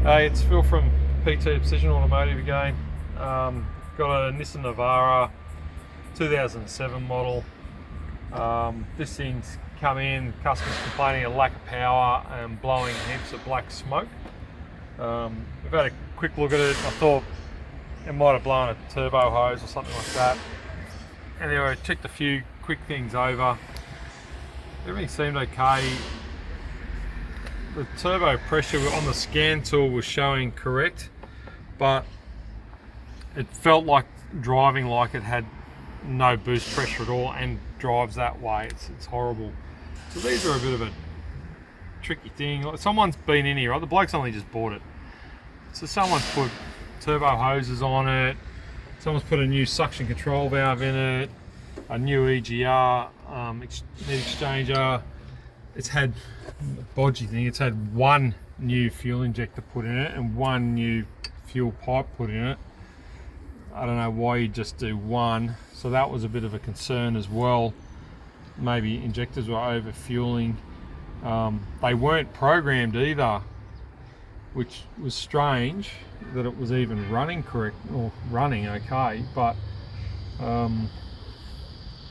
Hey, it's Phil from PT Precision Automotive again. Got a Nissan Navara 2007 model. This thing's come in, customers complaining of lack of power and blowing heaps of black smoke. We've had a quick look at it. I thought it might have blown a turbo hose or something like that. Anyway, I checked a few quick things over. Everything seemed okay. The turbo pressure on the scan tool was showing correct, but it felt like driving like it had no boost pressure at all and drives that way. It's horrible. So these are a bit of a tricky thing. Like, someone's been in here, right? The bloke's only just bought it. So someone's put turbo hoses on it, someone's put a new suction control valve in it, a new EGR heat exchanger. It's had a bodgy thing. It's had one new fuel injector put in it and one new fuel pipe put in it. I don't know why you just do one. So that was a bit of a concern as well. Maybe injectors were over fueling. They weren't programmed either, which was strange that it was even running correct or running okay. But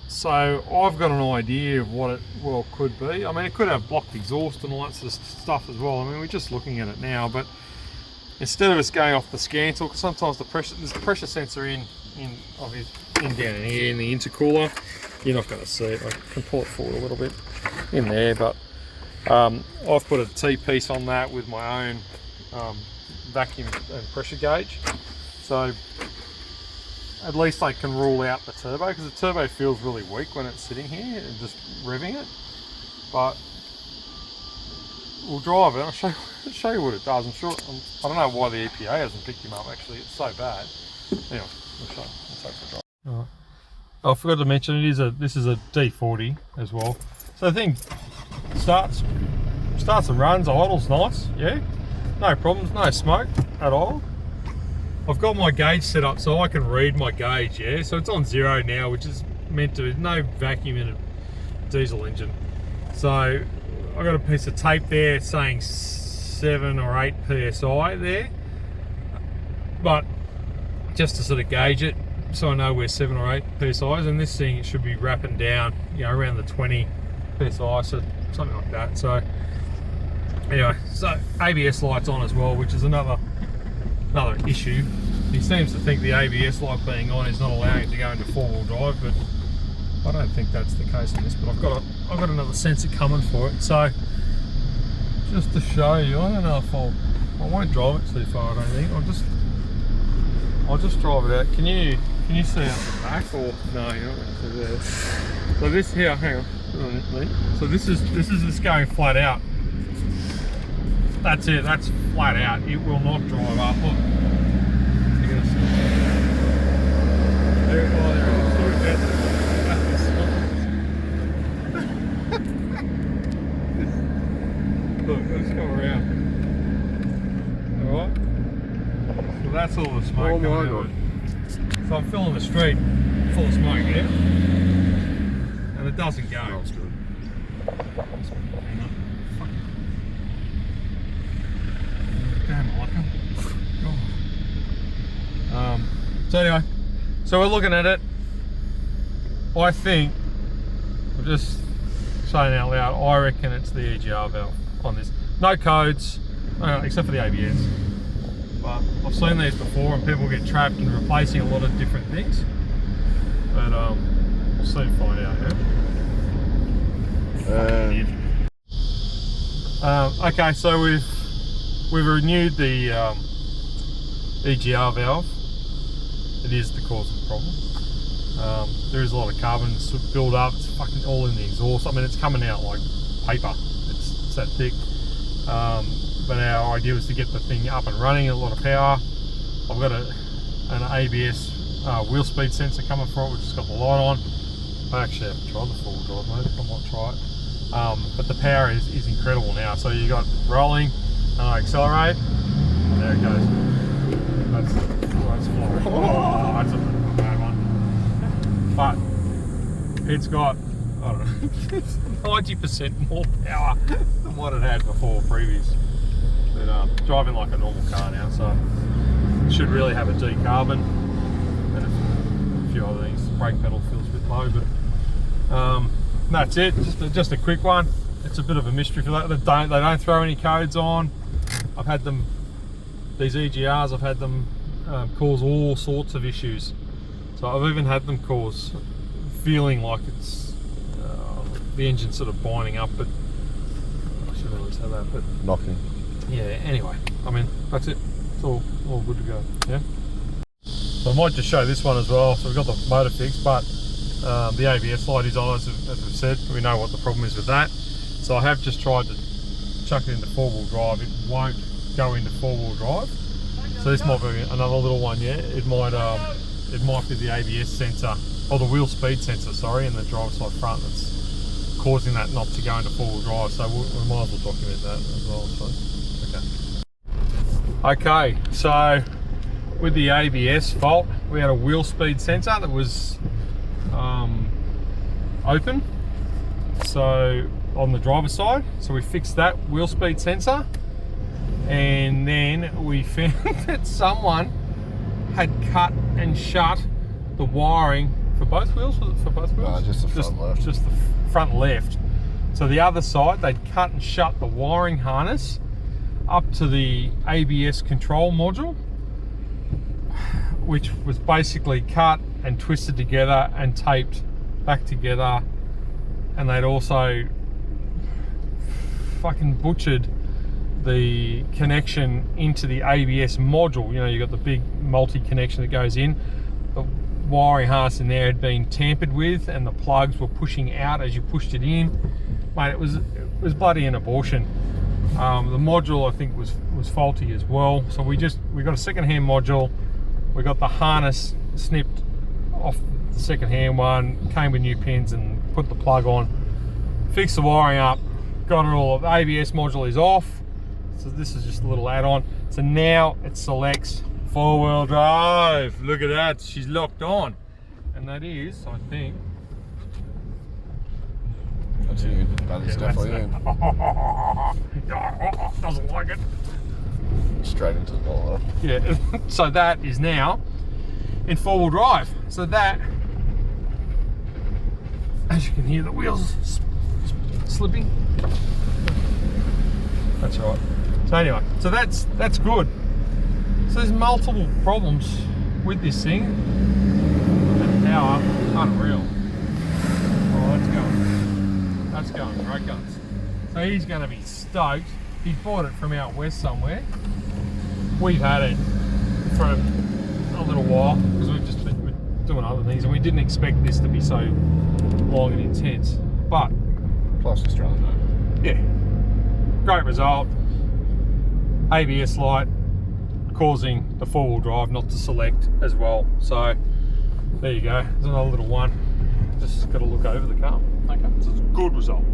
so I've got an idea of what it could be. I mean, it could have blocked exhaust and all that sort of stuff as well. I mean, we're just looking at it now, but instead of us going off the scan tool, because sometimes there's a pressure sensor in down in here in the intercooler. You're not going to see it. I can pull it forward a little bit in there, but I've put a T-piece on that with my own vacuum and pressure gauge. So at least I can rule out the turbo, because the turbo feels really weak when it's sitting here and just revving it. But we'll drive it. I'll show you what it does. I don't know why the EPA hasn't picked him up. Actually, it's so bad. Anyway, I'll show you. Let's take the drive. All right. I forgot to mention this is a D40 as well. So the thing starts and runs, idles nice. Yeah, no problems, no smoke at all. I've got my gauge set up so I can read my gauge, yeah? So it's on 0 now, which is meant to, no vacuum in a diesel engine. So I got a piece of tape there saying 7 or 8 PSI there. But just to sort of gauge it, so I know where 7 or 8 PSI is, and this thing should be wrapping down, you know, around the 20 PSI, so something like that. So anyway, so ABS lights on as well, which is another issue. He seems to think the ABS light being on is not allowing it to go into 4-wheel drive, but I don't think that's the case in this. But I've got another sensor coming for it. So just to show you, I don't know if I won't drive it too far. I don't think I'll just drive it out. Can you see out the back, or no? You're not going to see there. So this here, hang on. So this is going flat out. That's it, that's flat out. It will not drive up. Look. You're going to see. There it is. Look, let's go around. Alright? So that's all the smoke coming out of it. So I'm filling the street full of smoke here. And it doesn't go. Smells good. So anyway, so we're looking at it. I think, I'm just saying out loud, I reckon it's the EGR valve on this. No codes, except for the ABS. But I've seen these before and people get trapped in replacing a lot of different things. But we'll soon find out, yeah? Okay, so we've renewed the EGR valve. It is the cause of the problem. There is a lot of carbon build up. It's fucking all in the exhaust. I mean, it's coming out like paper. It's that thick. But our idea was to get the thing up and running, a lot of power. I've got an ABS wheel speed sensor coming for it, which has got the light on. I actually haven't tried the 4-wheel drive mode. I might try it. But the power is incredible now. So you got rolling, and I accelerate. There it goes. That's flying. Oh, that's a bad one. But it's got, I don't know, 90% more power than what it had before previous. but driving like a normal car now, so should really have a DeCarbon and a few other things. Brake pedal feels a bit low, but that's it. Just a quick one. It's a bit of a mystery for that. They don't throw any codes on. I've had them, these EGRs, I've had them cause all sorts of issues. So I've even had them cause feeling like it's the engine sort of binding up, but I should always have that. But knocking. Yeah. Anyway, I mean that's it. It's all good to go. Yeah. So I might just show this one as well. So we've got the motor fixed, but the ABS light is on, as we've said. We know what the problem is with that. So I have just tried to chuck it into four-wheel drive. It won't go into four-wheel drive. So this might be another little one. Yeah, it might be the ABS sensor, or the wheel speed sensor, sorry, in the driver's side front that's causing that not to go into four-wheel drive. So we might as well document that as well, I suppose. Okay, so with the ABS fault, we had a wheel speed sensor that was open, so on the driver's side. So we fixed that wheel speed sensor, and then we found that someone had cut and shut the wiring for both wheels. Was it for both wheels? No, just the front left. Just the front left. So the other side, they'd cut and shut the wiring harness up to the ABS control module, which was basically cut and twisted together and taped back together, and they'd also fucking butchered the connection into the ABS module. You know, you got the big multi-connection that goes in. The wiring harness in there had been tampered with, and the plugs were pushing out as you pushed it in. Mate, it was bloody an abortion. The module, I think, was faulty as well. So we got a second-hand module. We got the harness snipped off the second-hand one, came with new pins, and put the plug on. Fixed the wiring up, got it all. The ABS module is off. So this is just a little add-on. So now it selects four-wheel drive. Look at that, she's locked on. And that is, I think... That's you. That is definitely you. Doesn't like it. Straight into the ball. Yeah, so that is now in four-wheel drive. So that, as you can hear, the wheels slipping. That's right. So anyway, so that's good. So there's multiple problems with this thing. And power, unreal. Oh, that's going great guns. So he's going to be stoked. He bought it from out west somewhere. We've had it for a little while because we've just been doing other things, and we didn't expect this to be so long and intense. But plus Australian mode. Yeah, great result. ABS light causing the four-wheel drive not to select as well. So there you go. There's another little one. Just got to look over the car. Okay, so it's a good result.